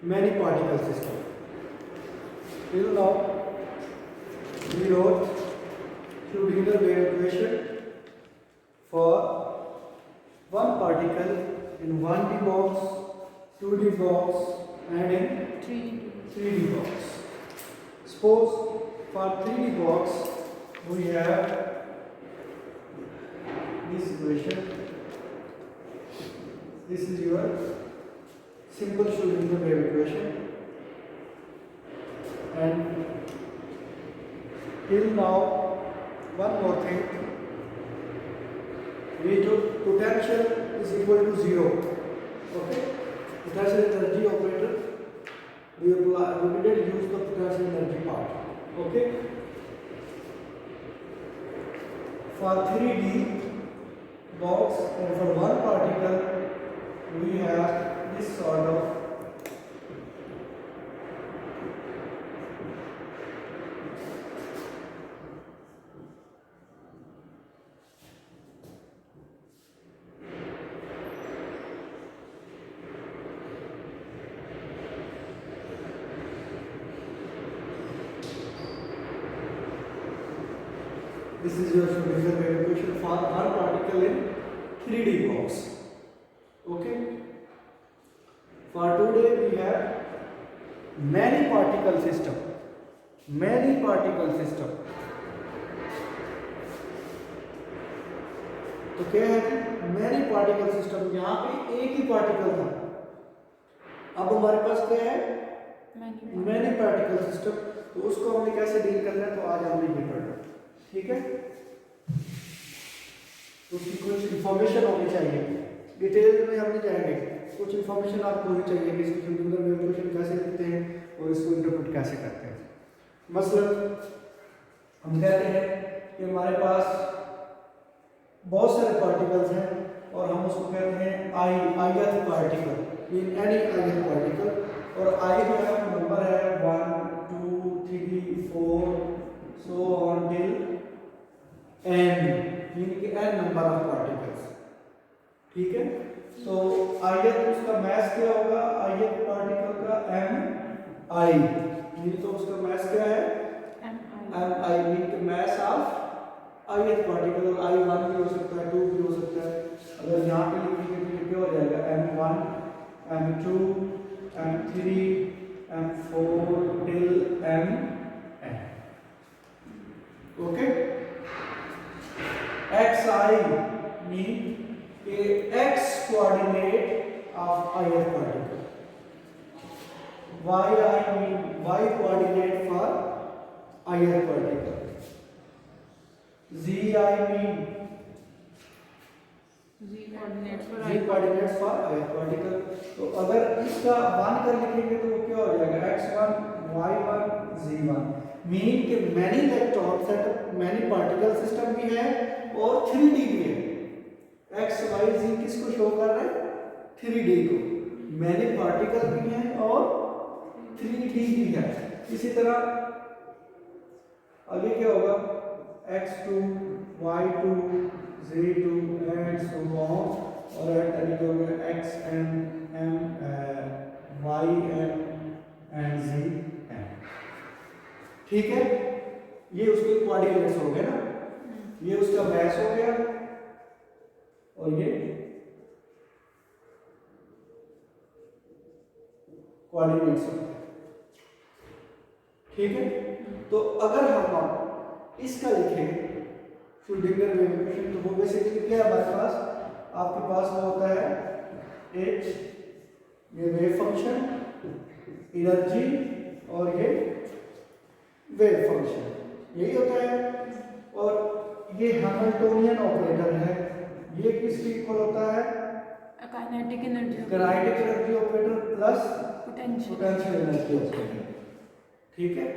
many particle system. Till now we wrote Schrödinger wave equation for one particle in 1D box, 2D box and in 3D box. Suppose for 3D box we have this equation. This is your simple Schrödinger wave equation, and till now one more thing, we took potential is equal to 0. Okay, potential energy operator we didn't use the potential energy part. Okay, for 3D box and for one particle we have this sort of this is your Schrödinger wave equation for one particle in 3D box. Okay. For today we have many particle system. Many particle system. तो क्या है, many particle system. यहाँ पे एक ही particle था, अब हमारे पास क्या है, many particle system. तो उसको हमने कैसे डील करना है, तो आज हमने ये पढ़ना. ठीक है, उसकी कुछ इंफॉर्मेशन होनी चाहिए. डिटेल में हम नहीं जाएंगे, कुछ इंफॉर्मेशन आपको होनी चाहिए कि इसकी Schrödinger wave equation कैसे लिखते हैं और इसको इंटरप्रेट कैसे करते हैं. मसलन हम कहते हैं कि हमारे पास बहुत सारे पार्टिकल्स हैं और हम उसको कहते हैं ith particle, mean any ith particle, और i जो है वो नंबर है 1 2 3 4 so on till n, mean कि n नंबर ऑफ पार्टिकल्स. ठीक है, तो ith उसका मास क्या होगा, ith पार्टिकल का mi, मीन तो उसका मास क्या है mi, मीन कि मास ऑफ ith पार्टिकल. और i1 भी हो सकता है, 2 भी हो सकता है. अगर यहाँ पे लिखेंगे तो ये क्या हो जाएगा, m1 m2 m3 m4 till mn. Okay, xi mean x coordinate of ith particle, yi mean y coordinate for ith particle, zi mean z coordinates for ith particle. तो अगर इसका 1 कर लिखेंगे तो वो क्या हो जाएगा, x1 y1 z1, मीन कि many electron set many particle system भी है और 3D भी है. x y z किसको शो कर रहा है, 3D को. मैनी पार्टिकल भी हैं और 3D भी है. इसी तरह आगे क्या होगा, x2 y2 z2 and so on, और एट हो गया xn m yn and zn. ठीक है, ये उसके कोऑर्डिनेट्स हो गए ना, ये उसका मास हो गया और ये कोऑर्डिनेट्स हो गए. ठीक है, तो अगर हम इसका लिखें Schrödinger wave equation, तो वो बेसिकली क्या है हमारे पास, आपके पास वो होता है h, ये वेव फंक्शन, एनर्जी और ये वेव फंक्शन, यही होता है. और ये हैमिल्टोनियन ऑपरेटर है, ये किसके इक्वल होता है, kinetic energy operator plus potential energy operator. ठीक है,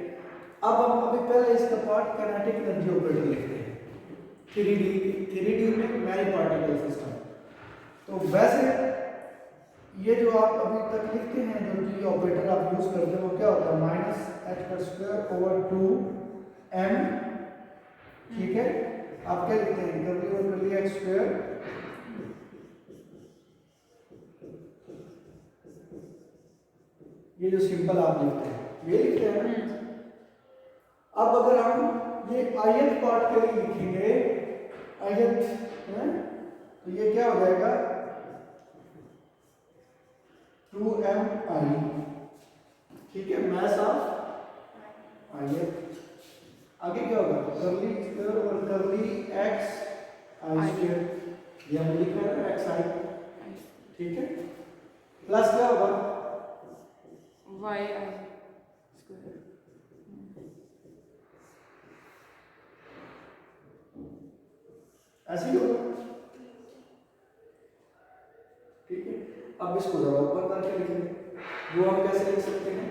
अब हम अभी पहले इसका पार्ट काइनेटिक एनर्जी ऑपरेटर लिखते हैं. 3D में मैनी पार्टिकल सिस्टम. तो वैसे ये जो आप अभी तक लिखते हैं, जो जी ऑपरेटर आप यूज करते हैं, वो क्या होता है, -h²/2m. ठीक है, आप क्या लिखते हैं, कर लिया x² ये जो सिंपल आप लिखते हैं ये लिखते हैं ना। अब अगर हम ये आयत पार्ट के लिए लिखेंगे आयत है तो ये क्या हो जाएगा 2mi, ठीक है, मैथ ऑफ आयत। आगे क्या होगा करली स्क्वायर और करली एक्स आई स्क्वायर, ये हम लिख रहे हैं एक्स आई, ठीक है, प्लस क्या होगा वाई आई स्क्वायर। ऐसे ही होगा, ठीक है। अब इसको जरा ऊपर करके लिखेंगे, वो हम कैसे लिख सकते हैं,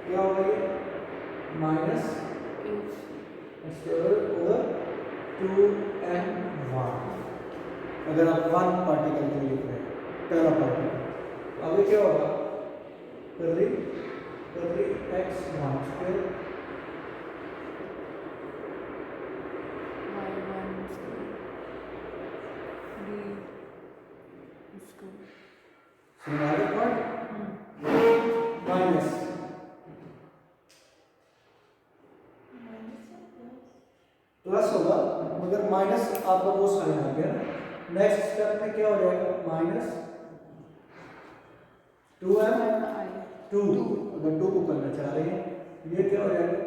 क्या होगा ये माइनस स्क्वायर ओवर 2m1, अगर आप वन पार्टिकल को लिख रहे हैं पहला पार्टिकल। आगे क्या होगा करली x1 स्क्वायर माइनस प्लस होगा, मगर माइनस आपका वो साइन आ गया ना। नेक्स्ट स्टेप में क्या हो जाएगा माइनस 2m2, अगर 2 को करना चाह रहे हैं ये क्या हो जाएगा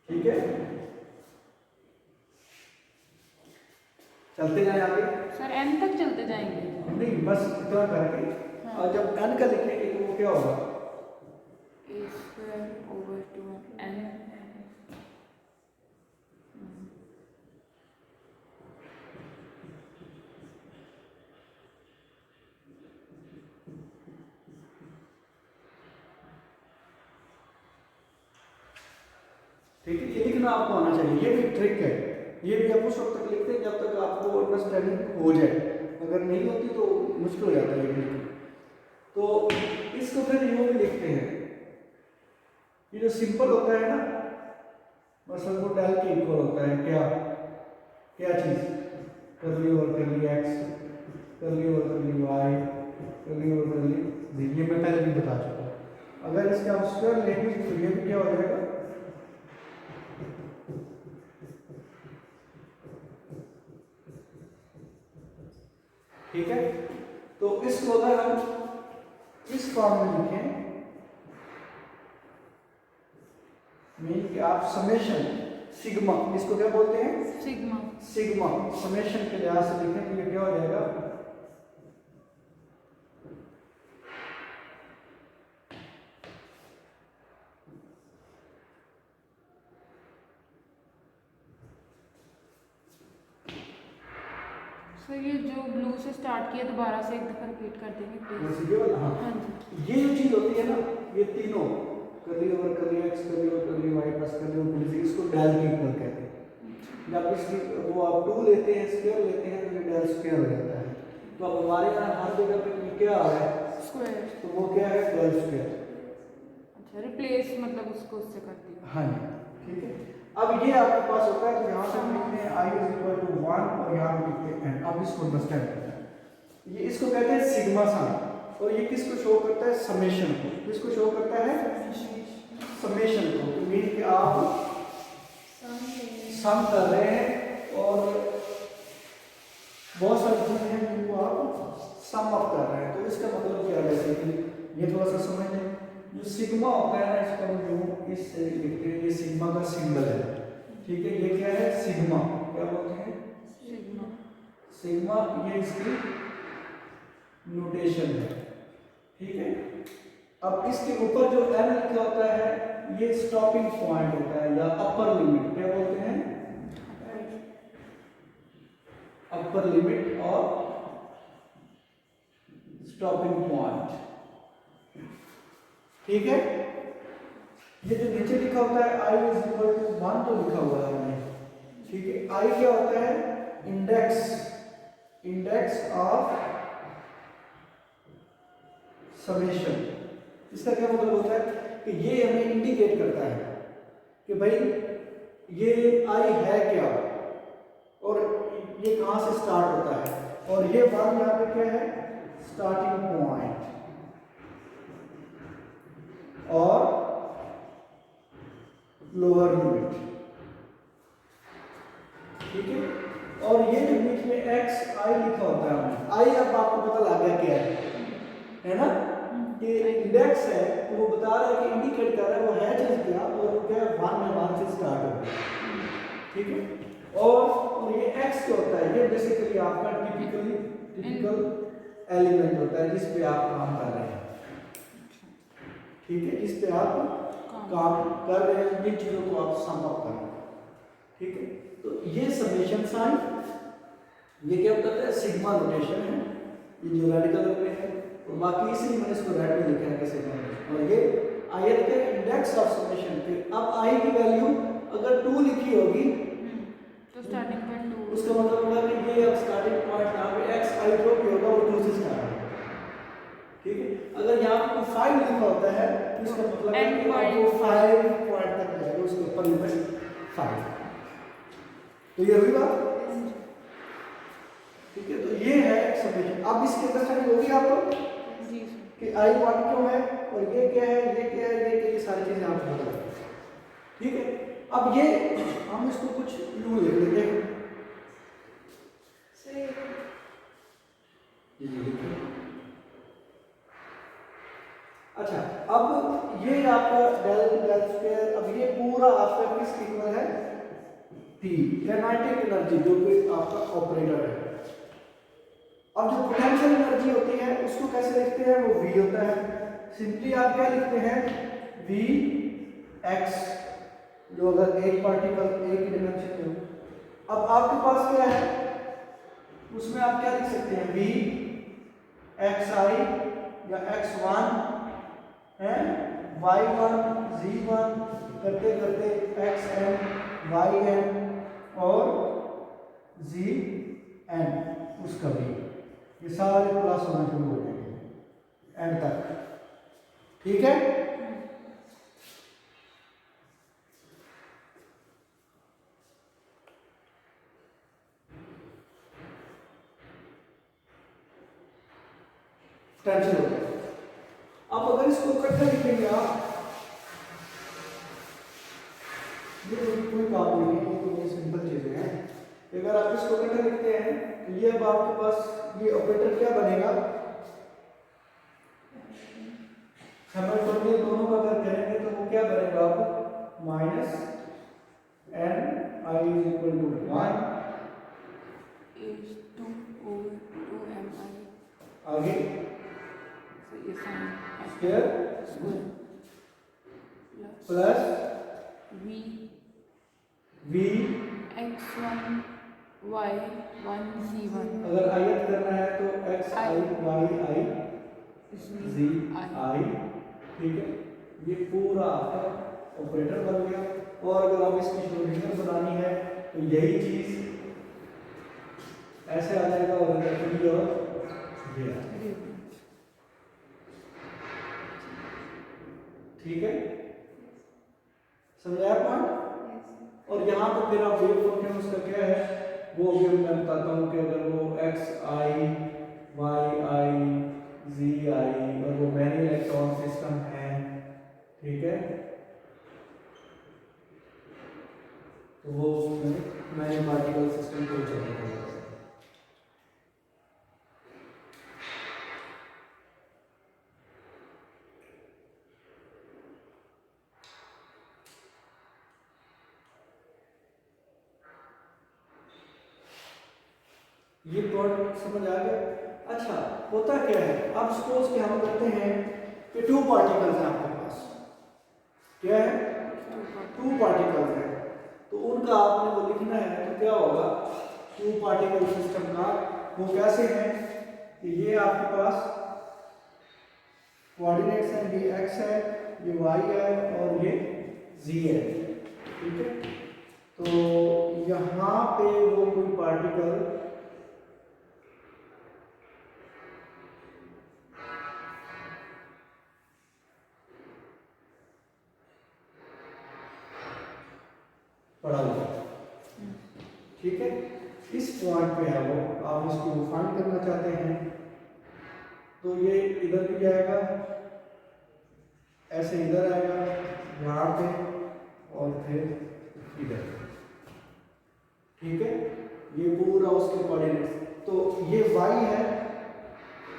ठीक है। चलते जाए आगे सर n तक चलते जाएंगे, नहीं बस इतना करके। और जब n का लिखेंगे तो वो क्या होगा a स्क्वायर ओवर 2n। ठीक है, ये लिखना आपको आना चाहिए, ये भी ट्रिक है, ये भी आप उस वक्त तक लिखते हैं जब तक आपको अंडरस्टैंडिंग हो जाए, अगर नहीं होती तो मुश्किल हो जाता है ये लिखना। तो इसको फिर यूं भी लिखते हैं, ये जो सिंपल होता है ना, मतलब वो डेल के इक्वल होता है, क्या क्या चीज करली और करली एक्स, करली और करली वाई, करली और करली z, ये मैं पहले भी बता चुका हूँ। अगर इसका आप स्क्वायर लेंगे तो ये भी क्या हो जाएगा ठीक है। तो इसको अगर हम इस फॉर्म में लिखें, मीन कि आप समेशन सिग्मा, इसको क्या बोलते हैं सिग्मा, सिग्मा समेशन के लिहाज से लिखें तो ये क्या हो जाएगा सर ये जो ब्लू से स्टार्ट किया दोबारा से एक दफा रिपीट कर देंगे प्लीज। ये वाला, हाँ। हाँ जी, ये जो चीज होती है ना, ये तीनों करली ओवर करली एक्स, करली ओवर करली वाई प्लस करली ओवर करली, इसको डेल के इक्वल कहते हैं। जब इसकी वो आप 2 लेते हैं स्क्वायर लेते हैं तो ये डेल स्क्वायर हो जाता है। तो अब हमारे यहाँ हर जगह पे क्या आ रहा है स्क्वायर, तो वो क्या है डेल स्क्वायर। अच्छा रिप्लेस मतलब उसको उससे कर दिया। हाँ जी, ठीक है। अब ये आपके पास होता है तो यहाँ से हम लिखते हैं i = 1 और यहाँ पे लिखते हैं n। अब इसको अंडरस्टैंड करना है, ये इसको कहते हैं सिग्मा सन, और ये किसको शो करता है समेशन को, किसको शो करता है समेशन को। तो मीन कि आप सम कर रहे हैं और बहुत सारी चीजें हैं जिनको आप सम अप कर रहे हैं, तो इसका मतलब क्या है बेसिकली ये थोड़ा सा समझ लें। जो सिग्मा होता है ना, इसको हम जो इससे लिखते हैं, ये सिग्मा का सिंबल है, ठीक है। ये क्या है सिग्मा, क्या बोलते हैं सिग्मा, सिग्मा, ये इसकी नोटेशन है, ठीक है। अब इसके ऊपर जो n लिखा होता है ये स्टॉपिंग पॉइंट होता है या अपर लिमिट, क्या बोलते हैं अपर लिमिट और स्टॉपिंग पॉइंट, ठीक है। ये जो नीचे लिखा होता है i = 1 तो लिखा हुआ है हमने, ठीक है। i क्या होता है इंडेक्स इंडेक्स ऑफ समेशन। इसका क्या मतलब होता है कि ये हमें इंडिकेट करता है कि भाई ये आई है क्या और ये कहां से स्टार्ट होता है, और ये वन यहाँ पे क्या है, स्टार्टिंग पॉइंट, और लोअर लिमिट, ठीक है। और ये जो बीच में एक्स आई लिखा होता है, आई अब आपको पता लग गया क्या है ना, कि इंडेक्स है तो वो बता रहा है कि इंडिकेट कर रहा है वो है चीज क्या, और वो क्या है वन में वन से स्टार्ट होता है, ठीक है। और ये एक्स जो होता है ये बेसिकली आपका टिपिकल एलिमेंट होता है जिस पे आप काम कर रहे हैं, ठीक है, जिस पे आप काम कर रहे हैं, जिन चीजों को आप सम अप कर रहे हैं, ठीक है। तो ये समेशन साइन, ये क्या बताता है, सिग्मा नोटेशन है, ये जो रेड कलर में है, और बाकी इसलिए मैंने इसको रेड में लिखा है कि सिग्मा नोटेशन। और ये आयत के इंडेक्स ऑफ समेशन पे अब आई की वैल्यू अगर 2 लिखी होगी तो स्टार्टिंग पॉइंट 2, उसका मतलब होगा कि ये अब स्टार्टिंग पॉइंट यहाँ पे एक्स आई जो भी होगा वो 2 से स्टार्ट होगा, ठीक है। अगर यहाँ पे 5 लिखा होता है तो इसका मतलब है कि वो 5 पॉइंट तक जाएगा, उसके ऊपर लिमिट 5, तो ये हुई बात, ठीक है। तो ये है समेशन। अब इसके अंदर होगी आपको जी कि आई वन क्यों है और ये क्या है, ये क्या है, ये क्या, ये सारी चीजें आपको पता है, ठीक है। अब ये हम इसको कुछ यूं लिख लेते हैं, अच्छा। अब ये आपका डेल स्क्वायर, अब ये पूरा आपका किस इक्वल है, टी, काइनेटिक एनर्जी जो कि आपका ऑपरेटर है। अब जो पोटेंशियल एनर्जी होती है उसको कैसे लिखते हैं, वो v होता है, सिंपली आप क्या लिखते हैं, v x, जो अगर एक पार्टिकल एक डिमेंशन में हो। अब आपके पास क्या है, उसमें आप क्या लिख सकते हैं, v xi या x1 है, y1 z1 करते करते xn yn और zn उसका भी, ये सारे प्लस होना शुरू हो जाएंगे एंड तक, ठीक है। टेंशन हो गया। अब अगर इसको इकट्ठा लिखेंगे आप, ये कोई बात नहीं है, ये सिंपल चीजें हैं। अगर आप इसको इकट्ठा लिखते हैं तो ये अब आपके पास ये ऑपरेटर क्या बनेगा, हैमिल्टोनियन दोनों का अगर करेंगे तो वो क्या बनेगा, आप minus n i is equal to 1 is 2 over 2mi, आगे so ये sine square plus v v, x1 y1 z1 अगर आयत करना है तो x i y i z i, ठीक है। ये पूरा आपका ऑपरेटर बन गया। और अगर आप इसकी श्रोडिंगर बनानी है तो यही चीज ऐसे आ जाएगा, और अंदर और ये, ठीक है, समझाया पॉइंट। और यहाँ पर फिर आप वेव फंक्शन उसका क्या है वो भी मैं बताता हूँ कि अगर वो x i y i z i और वो मैनी इलेक्ट्रॉन सिस्टम है, ठीक है, तो वो मैनी पार्टिकल सिस्टम को चलाता है। ये पॉइंट समझ आ गया। अच्छा, होता क्या है, अब सपोज कि हम करते हैं कि 2 पार्टिकल्स हैं आपके पास, क्या है, 2 पार्टिकल्स हैं, तो उनका आपने वो लिखना है तो क्या होगा, 2 पार्टिकल सिस्टम का वो कैसे है कि ये आपके पास कोऑर्डिनेट्स हैं, ये x है, ये y है और ये z है, ठीक है। तो यहाँ पे वो कोई पार्टिकल पड़ा हुआ, ठीक है। इस पॉइंट पे है वो, आप इसको फाइंड करना चाहते हैं तो ये इधर भी जाएगा, ऐसे इधर आएगा यहाँ पे और फिर इधर, ठीक है। ये पूरा उसके कोऑर्डिनेट्स, तो ये y है,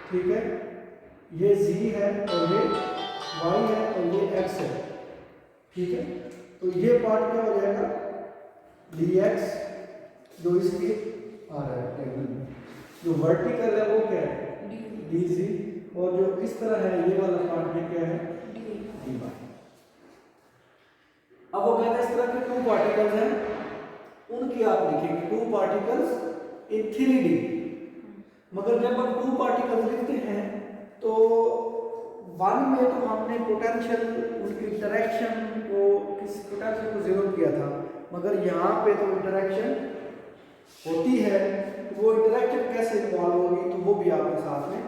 ठीक है, ये z है और ये y है और ये x है, ठीक है। तो ये पार्ट क्या हो जाएगा, dx, जो इसलिए आ रहा है जो वर्टिकल है वो क्या है dz, और जो इस तरह है ये वाला पार्ट में क्या है dy। अब वो कहते हैं इस तरह के 2 पार्टिकल्स हैं, उनकी आप लिखेंगे 2 पार्टिकल्स इन 3D। मगर जब हम 2 पार्टिकल्स लिखते हैं तो 1 में तो हमने पोटेंशियल, उनकी इंटरेक्शन को, किस पोटेंशियल को जीरो किया था, मगर यहाँ पे तो इंटरेक्शन होती है, तो वो इंटरेक्शन कैसे इन्वॉल्व होगी तो वो भी आपके साथ में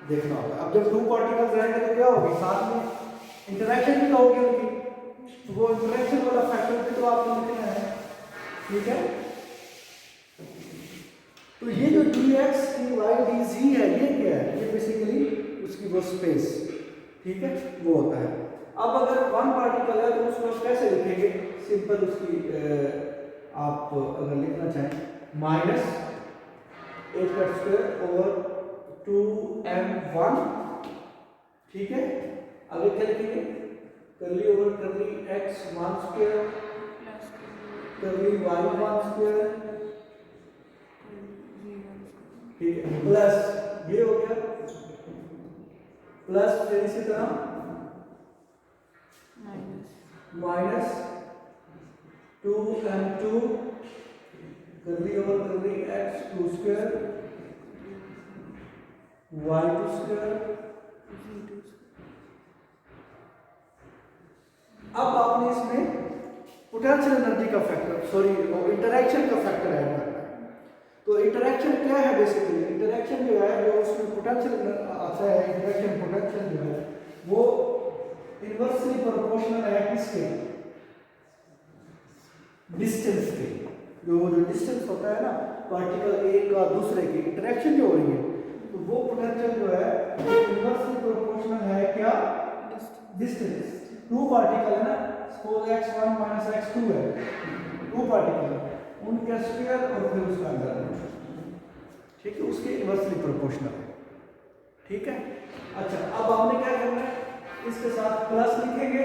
देखना होगा। अब जब 2 पार्टिकल्स रहेंगे तो क्या होगी, साथ में इंटरेक्शन भी होगी उनकी, तो वो इंटरेक्शन वाला फैक्टर भी तो आपको लिखना है, ठीक है। तो ये जो dx dy dz है ये क्या है, ये बेसिकली उसकी वो स्पेस, ठीक है, वो होता है। अब अगर 1 पार्टिकल है तो उसको आप कैसे लिखेंगे, सिंपल उसकी आप अगर लिखना चाहें माइनस h का स्क्वायर ओवर 2m1, ठीक है। आगे क्या लिखेंगे, करली ओवर करली x1 स्क्वायर करली y1 स्क्वायर, ठीक है, प्लस ये हो गया, प्लस फिर इसी तरह माइनस 2m2 करली ओवर करली x2 स्क्वायर y2 स्क्वायर। अब आपने इसमें पोटेंशियल एनर्जी का फैक्टर, सॉरी इंटरेक्शन का फैक्टर ऐड करना है। तो इंटरेक्शन क्या है, बेसिकली इंटरेक्शन जो है, जो उसमें पोटेंशियल आता है, इंटरेक्शन पोटेंशियल जो है वो इनवर्सली प्रोपोर्शनल है किसके, डिस्टेंस के। जो डिस्टेंस होता है ना पार्टिकल एक का दूसरे की इंटरेक्शन जो हो रही है, तो वो पोटेंशियल जो है इनवर्सली प्रोपोर्शनल है क्या, डिस्टेंस। 2 पार्टिकल है ना, सपोज x1 माइनस x2 है, 2 पार्टिकल है, उनका स्क्वायर और फिर उसका अंदर, ठीक है, उसके इनवर्सली प्रोपोर्शनल है, ठीक है। अच्छा, अब हमने क्या करना है, इसके साथ प्लस लिखेंगे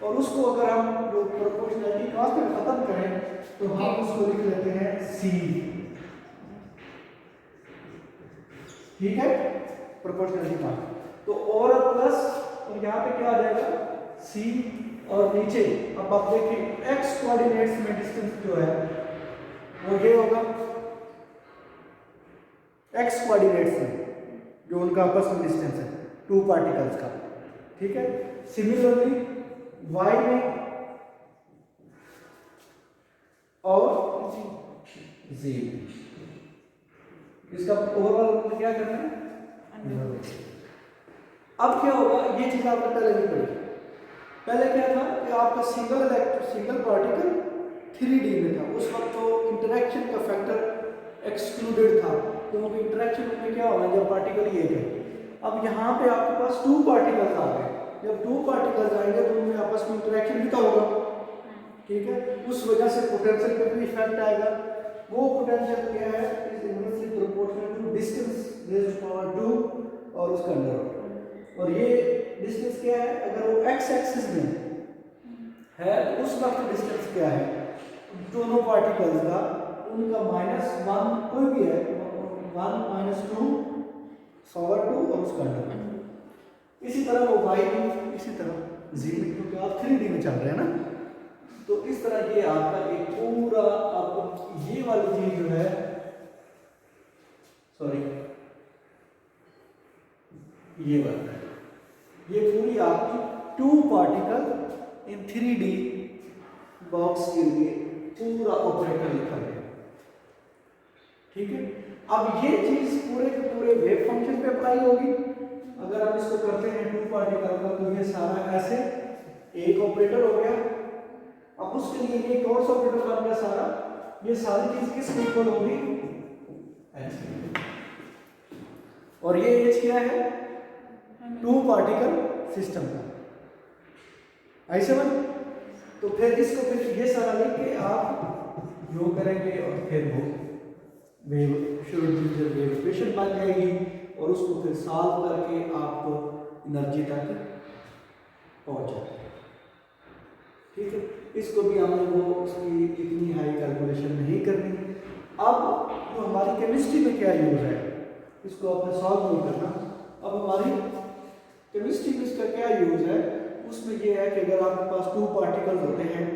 और उसको अगर हम जो प्रोपोर्शनलिटी कांस्टेंट खत्म करें तो हम उसको लिख लेते हैं c, ठीक है, प्रोपोर्शनलिटी कांस्टेंट। तो और प्लस और यहाँ पे क्या आ जाएगा c, और नीचे अब आप देखिए x कोऑर्डिनेट्स में डिस्टेंस जो है वो ये होगा, x कोऑर्डिनेट्स में जो उनका आपस में डिस्टेंस है 2 पार्टिकल्स का, ठीक है। सिमिलरली y में और z, इसका ओवरऑल क्या करना है। अब क्या होगा, ये चीज आपने पहले भी पढ़ी, पहले क्या था कि आपका सिंगल पार्टिकल 3D में था, उस वक्त तो इंटरेक्शन का फैक्टर एक्सक्लूडेड था, क्योंकि इंटरेक्शन में क्या होगा जब पार्टिकल एक है। अब यहाँ पे आपके पास 2 पार्टिकल्स आ गए, जब 2 पार्टिकल्स आएंगे तो उनमें आपस में इंटरेक्शन भी तो होगा, ठीक है, उस वजह से पोटेंशियल पे भी इफेक्ट आएगा। वो पोटेंशियल क्या है, is inversely proportional to distance raise to power 2 और उसका अंडर, और ये डिस्टेंस क्या है, अगर वो x एक्सिस में है तो उस वक्त डिस्टेंस क्या है दोनों पार्टिकल्स का, उनका -1 कोई भी है, 1 - 2 पावर 2 और उसका अंडर। इसी तरह वो y भी, इसी तरह z भी, क्योंकि आप 3D में चल रहे हैं ना, तो इस तरह ये आपका एक पूरा, आपको ये वाली चीज जो है, सॉरी ये वाला है, ये पूरी आपकी 2 पार्टिकल इन 3D बॉक्स के लिए पूरा ऑपरेटर लिखा गया, ठीक है। अब ये चीज पूरे के पूरे वेव फंक्शन पे अप्लाई होगी। अगर हम इसको करते हैं 2 पार्टिकल का, तो ये सारा ऐसे एक ऑपरेटर हो गया, अब उसके लिए ये कौन सा ऑपरेटर बन गया सारा, ये सारी चीज किस इक्वल होगी, एच। और ये एच क्या है, टू पार्टिकल सिस्टम का, ऐसे बन। तो फिर इसको फिर ये सारा लेके आप योग करेंगे और फिर वो वेव श्रोडिंगर वेव इक्वेशन बन जाएगी और उसको फिर सॉल्व करके आप एनर्जी तक पहुंच जाते हैं। ठीक है, इसको भी हमने वो उसकी इतनी हाई कैलकुलेशन नहीं करनी। अब जो हमारी केमिस्ट्री में क्या यूज है, इसको आपने सॉल्व नहीं करना। अब हमारी केमिस्ट्री में इसका क्या यूज है, उसमें ये है कि अगर आपके पास टू पार्टिकल्स होते हैं,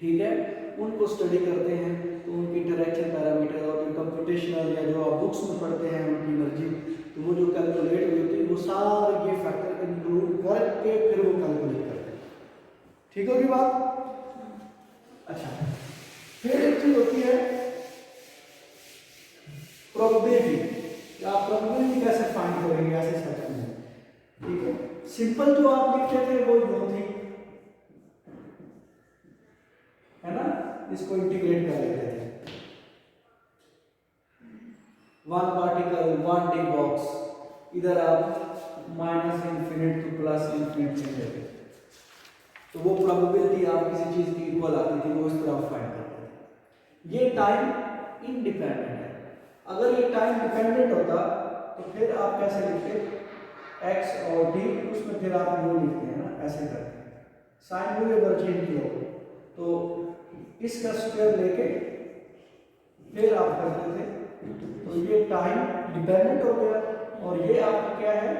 ठीक है, उनको स्टडी करते हैं तो उनकी इंटरेक्शन पैरामीटर और कंप्यूटेशनल या जो आप बुक्स में पढ़ते हैं उनकी एनर्जी, तो वो जो कैलकुलेट हुई होती है वो सारे ये फैक्टर इंक्लूड करके फिर वो कैलकुलेट करते हैं। ठीक होगी बात। अच्छा, फिर एक चीज होती है प्रोबेबिलिटी। आप प्रोबेबिलिटी कैसे फाइंड करेंगे ऐसे सेक्शन में, ठीक है। सिंपल जो आप लिखते थे वो यूं थी, है ना, इसको इंटीग्रेट कर लेते थे, one particle one D box, इधर आप minus infinite two plus infinite से लेते, तो वो प्रोबेबिलिटी आप किसी चीज की इक्वल आती थी, वो इस तरह फाइंड करते थे। ये टाइम इंडिपेंडेंट है। अगर ये टाइम डिपेंडेंट होता तो फिर आप कैसे लिखते, x और d, उसमें फिर आप यूं लिखते हैं ना, ऐसे करते हैं, साइन वेव अगर चेंज किया तो इसका स्क्वायर लेके फिर आप करते थे, तो ये टाइम डिपेंडेंट हो गया और ये आपका क्या है,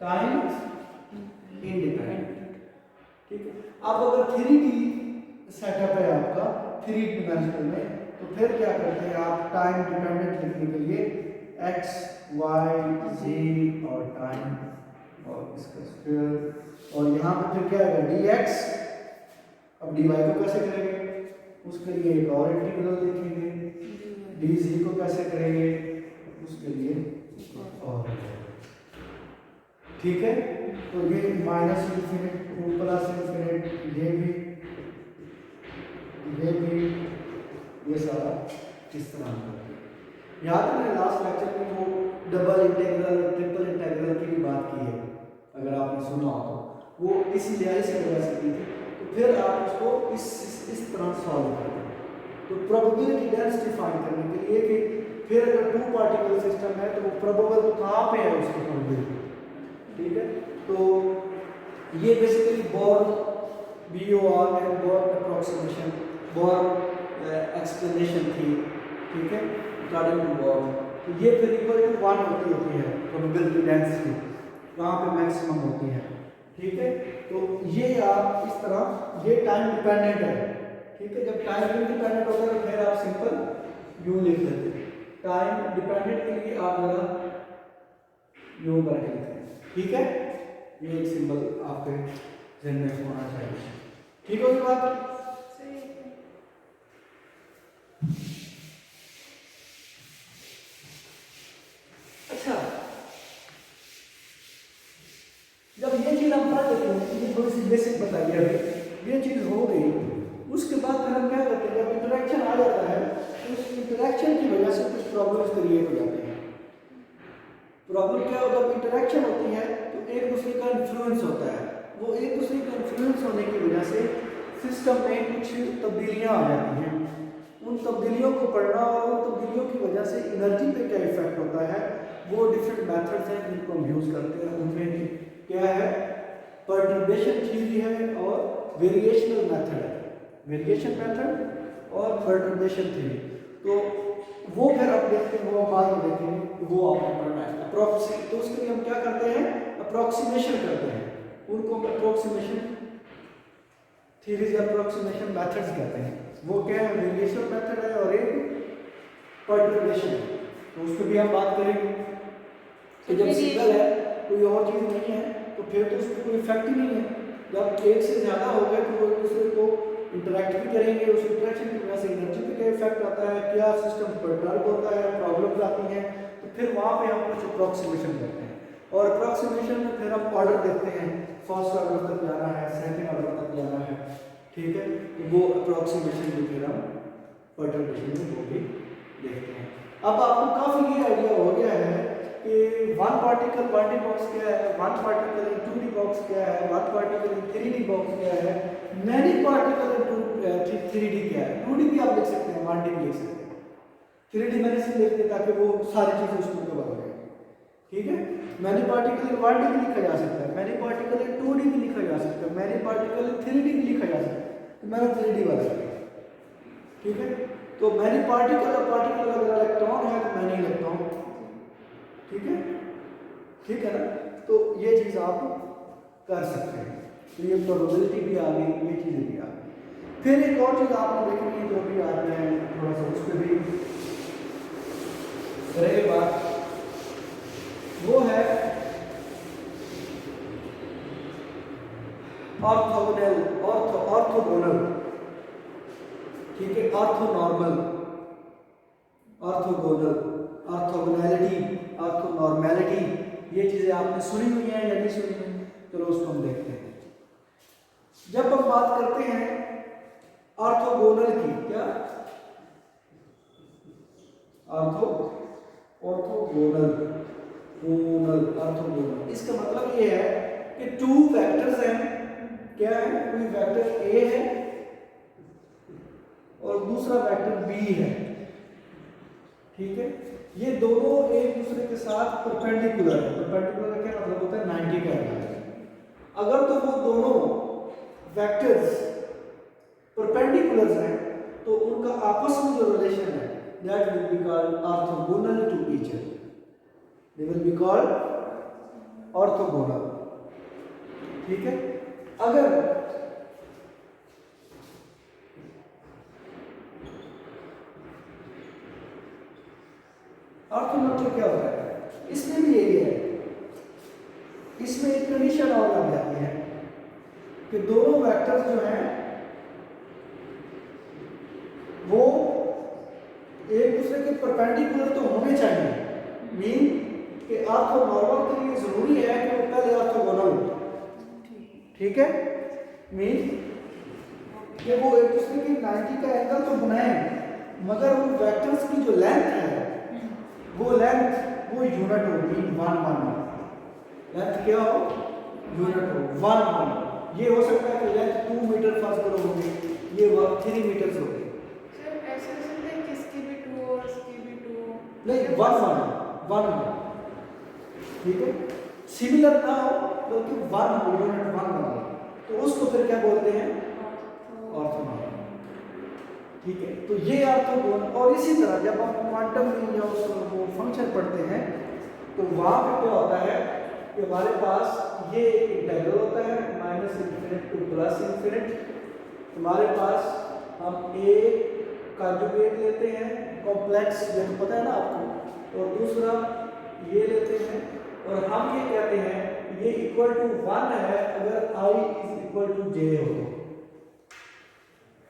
टाइम इंडिपेंडेंट। ठीक है, अब अगर 3D सेटअप है आपका 3 डायमेंशनल में, तो फिर क्या करते हैं आप, टाइम डिपेंडेंट लिखने के लिए x y z और टाइम और इसका स्क्वायर, और यहाँ पे फिर क्या आएगा dx। अब dy को कैसे करेंगे, उसके लिए एक और इंटीग्रल लिखेंगे, dz को कैसे करेंगे, उसके लिए और, ठीक है। तो ये minus infinite two plus infinite, ये भी ये सारा किस तरह का। याद है मैंने लास्ट लेक्चर में वो डबल इंटीग्रल ट्रिपल इंटीग्रल की भी बात की है, अगर आपने सुना हो तो वो इसी वजह से की थी। तो फिर आप उसको इस तरह सॉल्व करते हैं। तो प्रोबेबिलिटी डेंसिटी फाइंड करने के लिए कि फिर अगर टू पार्टिकल सिस्टम है तो वो प्रोबेबल कहाँ पे है उसकी प्रोबेबिलिटी, ठीक है। तो ये बेसिकली बोर्न BOR है, बोर्न अप्रोक्सीमेशन, बोर्न एक्सप्लेनेशन थी, ठीक है, अकॉर्डिंग टू बोर्न। तो ये फिर इक्वल टू 1 होती है प्रोबेबिलिटी डेंसिटी, वहाँ पे मैक्सिमम होती है, ठीक है। तो ये आप इस तरह, ये टाइम डिपेंडेंट है, ठीक है। जब टाइम इंडिपेंडेंट होता है तो फिर आप सिंपल यूं लिख देते हैं, टाइम डिपेंडेंट के लिए आप जरा यूं करके लिखते हैं, ठीक है। ये एक सिंबल आपके जहन में होना चाहिए, ठीक होगी बात। अच्छा, जब ये चीज हम पढ़ लेते हैं, ये थोड़ी सी बेसिक बताइए, अभी ये चीज हो गई, उसके बाद फिर हम क्या करते हैं, जब इंटरेक्शन आ जाता है तो उस इंटरेक्शन की वजह से कुछ प्रॉब्लम्स क्रिएट हो जाते हैं। प्रॉब्लम क्या होता है, जब इंटरेक्शन होती है तो एक दूसरे का इन्फ्लुएंस होता है, वो एक दूसरे का इन्फ्लुएंस होने की वजह से सिस्टम में कुछ तब्दीलियां आ जाती हैं। उन तब्दीलियों को पढ़ना और उन तब्दीलियों की वजह से एनर्जी पे क्या इफेक्ट होता है, वो डिफरेंट मेथड्स हैं जिनको हम यूज़ करते हैं। उनमें क्या है, परटर्बेशन थ्योरी है और वेरिएशनल मेथड है, वेरिएशन मेथड और परटर्बेशन थ्योरी। तो वो फिर आप देखते हैं, वो बाद में देखेंगे, वो आपको पढ़ना है। तो उसके लिए हम क्या करते हैं, अप्रोक्सीमेशन करते हैं, उनको अप्रोक्सीमेशन थ्योरीज अप्रोक्सीमेशन मेथड्स कहते हैं। वो क्या है, वेरिएशन मेथड है और एक परटर्बेशन है, तो उस पर भी हम बात करेंगे। तो जब सिंगल है, कोई और चीज़ नहीं है, तो फिर तो उस पर कोई इफेक्ट ही नहीं है। जब एक से ज़्यादा हो गए तो वो एक दूसरे को इंटरेक्ट भी करेंगे, उस इंटरेक्शन की वजह से एनर्जी पे क्या इफेक्ट आता है, क्या सिस्टम परटर्ब होता है, प्रॉब्लम्स आती हैं, तो फिर वहाँ पे हम कुछ अप्रोक्सीमेशन करते हैं। और अप्रोक्सीमेशन में फिर हम ऑर्डर देखते हैं, फर्स्ट ऑर्डर तक जाना है, सेकंड ऑर्डर तक जाना है, ठीक है, तो वो अप्रोक्सीमेशन जो फिर हम परटर्बेशन में वो भी देखते हैं। अब आपको काफी ये आइडिया हो गया है कि वन पार्टिकल 1D बॉक्स क्या है, one particle in 2D box क्या है, one particle in 3D box क्या है, मैनी पार्टिकल इन 3D क्या है। 2D भी आप लिख सकते हैं, 1D भी लिख सकते हैं, 3D मैंने इसलिए लिख दिया ताकि वो सारी चीजें उसमें कवर हो जाए, ठीक है। मैनी पार्टिकल इन 1D भी लिखा जा सकता है, मैनी पार्टिकल इन 2D भी लिखा जा सकता है, मैनी पार्टिकल इन 3D भी लिखा जा सकता है, तो मैंने 3D वाला लिखा, ठीक है। तो मैनी पार्टिकल और पार्टिकल अगर इलेक्ट्रॉन है तो मैनी इलेक्ट्रॉन, ठीक है, ठीक है ना। तो ये चीज आप कर सकते हैं, तो ये प्रोबेबिलिटी भी आ गई, ये चीजें भी आ गई। फिर एक और चीज आपने देखनी है जो भी आज मैं थोड़ा सा उस पर भी रहे बात, वो है ऑर्थोगोनल, ऑर्थोगोनल, ठीक है, ऑर्थोनॉर्मल, ऑर्थोगोनल, ऑर्थोगोनैलिटी, ऑर्थोनॉर्मैलिटी, ये चीजें आपने सुनी हुई हैं या नहीं सुनी हुई? चलो उसको हम देखते हैं। जब हम बात करते हैं ऑर्थोगोनल की, क्या ऑर्थोगोनल, ऑर्थोगोनल, इसका मतलब ये है कि टू वेक्टर्स हैं, क्या है, कोई वेक्टर ए है और दूसरा वेक्टर बी है, ठीक है, ये दोनों एक दूसरे के साथ परपेंडिकुलर है। परपेंडिकुलर का क्या मतलब होता है, 90 का एंगल। अगर तो वो दोनों वेक्टर्स परपेंडिकुलर हैं तो उनका आपस में जो रिलेशन है that will be called orthogonal to each other, they will be called orthogonal, ठीक है। अगर ऑर्थोगोनल क्या होता है, इसमें भी यही है, इसमें एक कंडीशन और लग जाती है कि दोनों वेक्टर्स जो हैं वो एक दूसरे के परपेंडिकुलर तो होने चाहिए, मीन कि ऑर्थोनॉर्मल के लिए जरूरी है कि वो पहले ऑर्थोगोनल हो, ठीक है, मीन कि वो एक दूसरे के 90 का एंगल तो बनाए मगर उन वेक्टर्स की जो लेंथ है वो लेंथ वो यूनिट हो, मीन 1 1, लेंथ क्या हो, यूनिट हो 1 1। ये हो सकता है कि लेंथ 2 मीटर फर्स्ट करो होगी, ये 3 मीटर हो गई, सर ऐसे हो सकता है किसकी भी 2 और इसकी भी 2, नहीं 1 1, ठीक है, सिमिलर ना हो बल्कि 1 हो, यूनिट 1 हो, तो उसको फिर क्या बोलते हैं, ऑर्थोगोनल, ठीक है। तो ये ऑर्थोगोनल। और इसी तरह जब हम क्वांटम में या वो फंक्शन पढ़ते हैं तो वहां पे क्या होता है कि हमारे पास ये इंटीग्रल होता है -∞ टू +∞। हमारे पास हम ए कंजुगेट लेते हैं कॉम्प्लेक्स, ये तो पता है ना आपको, और दूसरा ये लेते हैं और हम ये कहते हैं ये इक्वल टू 1 है अगर i is equal to j हो,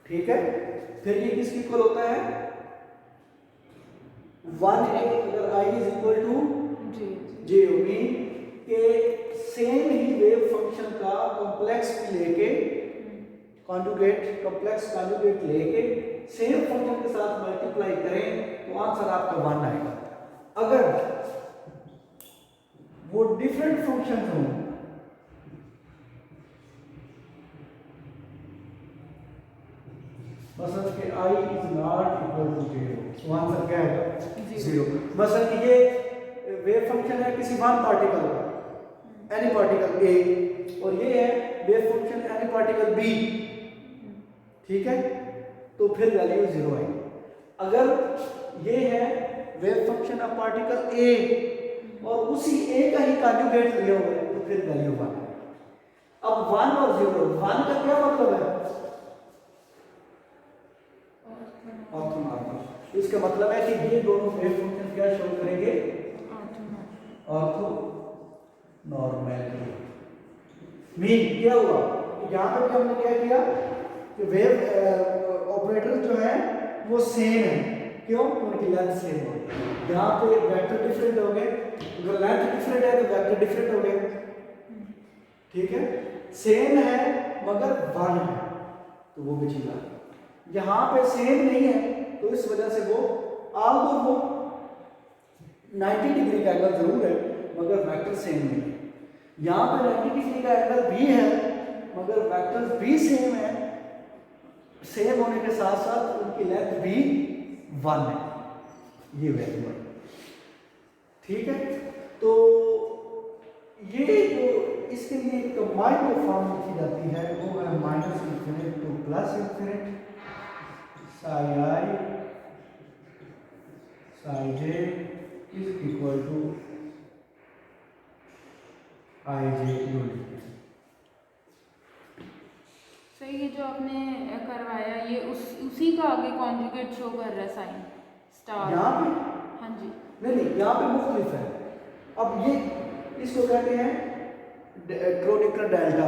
ठीक है। फिर ये किसकी इक्वल होता है, 1a अगर i is equal to j हो, मीन के सेम ही वेव फंक्शन का कॉम्प्लेक्स लेके कॉन्जुगेट, कॉम्प्लेक्स कॉन्जुगेट लेके सेम फंक्शन के साथ मल्टीप्लाई करें तो आंसर आपका 1 आएगा। अगर वो डिफरेंट फंक्शन हो, मसलन कि i is not equal to 0, तो आंसर क्या है, 0। मसलन कि ये वेव फंक्शन है किसी वन पार्टिकल का, एनी पार्टिकल a, और ये है wave function any particle b, ठीक है, तो फिर वैल्यू 0 आएगी। अगर ये है wave function of particle a और उसी a का ही कॉन्जुगेट लिया हुआ है तो फिर वैल्यू 1। अब 1 और 0, 1 का क्या मतलब है, ऑर्थोनॉर्मल। इसका मतलब है कि ये दोनों वेव फंक्शन क्या शो करेंगे, ऑर्थोनॉर्मल। मीन क्या हुआ, यहाँ पे हमने क्या किया कि वेव ऑपरेटर जो है वो सेम है, क्यों, उनकी लेंथ सेम हो, यहाँ पे वेक्टर डिफरेंट हो गए, अगर लेंथ डिफरेंट है तो वेक्टर डिफरेंट हो गए, ठीक है। सेम है मगर 1 है तो वो भी चीज आ गई। यहाँ पे सेम नहीं है तो इस वजह से वो आल्दो वो 90 डिग्री का एंगल जरूर है मगर वेक्टर सेम नहीं है। यहाँ पे 90 डिग्री का एंगल भी है मगर वेक्टर्स भी सेम है, सेम होने के साथ साथ उनकी लेंथ भी 1 है, ये वैल्यू है। ठीक है, तो ये जो इसके लिए कंबाइंड जो फॉर्म लिखी जाती है वो है minus infinite to plus infinite psi i psi j is equal to i j unit. सही, ये जो आपने करवाया ये उसी का आगे कॉन्जुगेट शो कर रहा है साइन स्टार यहाँ पे हाँ जी नहीं यहाँ पे मुख्तलिफ है। अब ये इसको कहते हैं क्रोनिकल डेल्टा,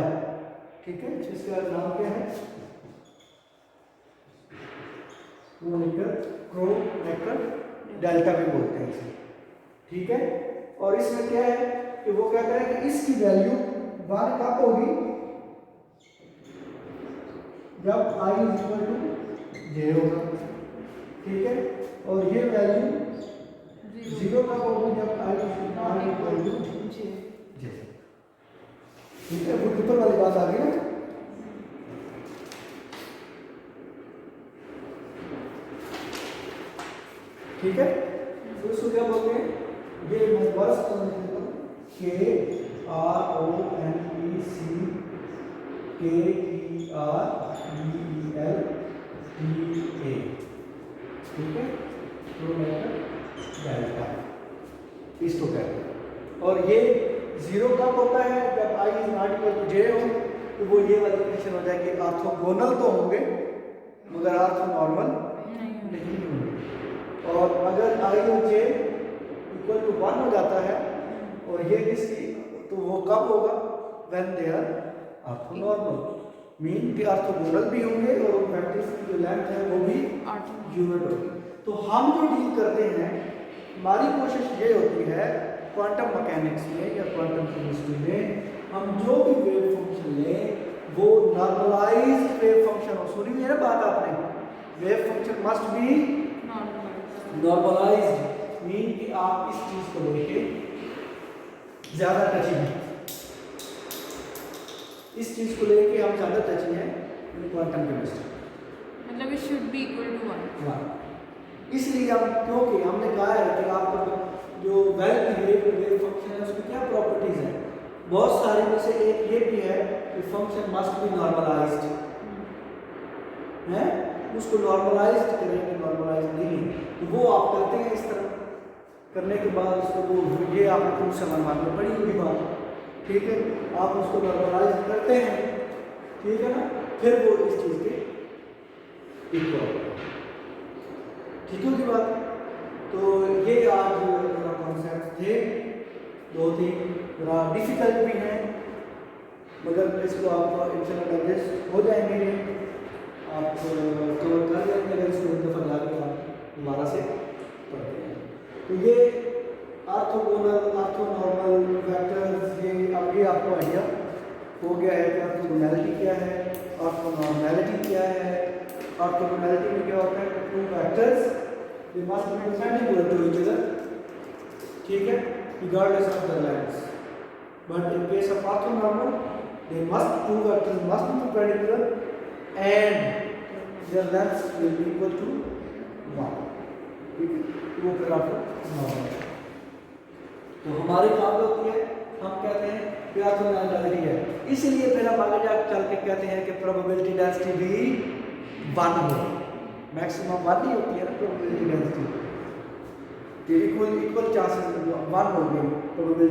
ठीक है, इसका नाम क्या है क्रोनिकल डेल्टा भी बोलते हैं इसे, ठीक है। और इसमें क्या है कि वो कहता है कि इसकी वैल्यू 1 कब होगी जब i इक्वल टू जे होगा, ठीक है, और ये वैल्यू 0 कब होगी जब i इक्वल टू जे, ठीक है। वो ऊपर वाली बात आ गई ना। ठीक है, तो इसको क्या बोलते हैं, ये मैं वर्स कर देता हूँ K R O N E C K E R E E L T A, ठीक है, क्रोनिकल डेल्टा इसको कहते हैं। और ये 0 कब होता है जब i is not equal to J हो, तो वो ये वाली कंडीशन हो जाएगी ऑर्थोगोनल तो होंगे मगर ऑर्थोनॉर्मल नहीं होंगे। और अगर i और j इक्वल टू 1 हो जाता है और ये इसकी, तो वो कब होगा when they are orthonormal, mean कि ऑर्थोगोनल भी होंगे और वेक्टर्स की जो लेंथ है वो भी यूनिट होगी। तो हम जो डील करते हैं, हमारी कोशिश ये होती है क्वांटम मैकेनिक्स में या क्वांटम केमिस्ट्री में हम जो भी वेव फंक्शन लें वो नॉर्मलाइज्ड वेव फंक्शन हो। सुनी है ना बात आपने, wave function must be normalised, mean कि आप इस चीज को लेके ज्यादा टची हैं, इस चीज को लेके हम ज्यादा टची हैं इन क्वांटम केमिस्ट्री, मतलब it should be equal to 1। इसलिए हम, क्योंकि हमने कहा है कि आपका जो वेल बिहेव्ड वेव फंक्शन है उसकी क्या प्रॉपर्टीज है, बहुत सारी में से एक ये भी है कि फंक्शन मस्ट बी नॉर्मलाइज्ड है, उसको नॉर्मलाइज्ड करेंगे, नॉर्मलाइज नहीं तो वो आप करते हैं इस तरह करने के बाद उसको वो ये आपने कुछ समझ में पड़ी हुई बात, ठीक है, आप उसको नॉर्मलाइज करते हैं, ठीक है ना, फिर वो इस चीज के इक्वल, ठीक है की बात। तो ये आज मेरा कॉन्सेप्ट थे, 2-3 थोड़ा डिफिकल्ट भी हैं मगर इसको आप इंशाल्लाह डाइजेस्ट हो जाएंगे, आप कवर कर लेंगे अगर इसको एक दफ़ा जाके आप दोबारा से पढ़ते हैं। तो ये ऑर्थोगोनल ऑर्थोनॉर्मल वेक्टर्स, ये अब ये आपको आइडिया हो गया है कि ऑर्थोगोनैलिटी क्या है, ऑर्थोनॉर्मैलिटी क्या है। ऑर्थोगोनैलिटी में क्या होता है कि two vectors they must be perpendicular to each other, ठीक है, regardless of their lengths, but in case of orthonormal they must, two vectors must be perpendicular and their lengths will be equal to 1, ठीक है, वो फिर आपको normal. तो हमारी काम होती है, हम कहते हैं कि ऑर्थोनॉर्मैलिटी है, इसलिए फिर हम आगे जा चल के कहते हैं कि प्रोबेबिलिटी डेंसिटी भी 1 हो, मैक्सिमम 1 ही होती है ना प्रोबेबिलिटी डेंसिटी, इक्वल चांसेस 1 हो गई प्रोबेबिलिटी।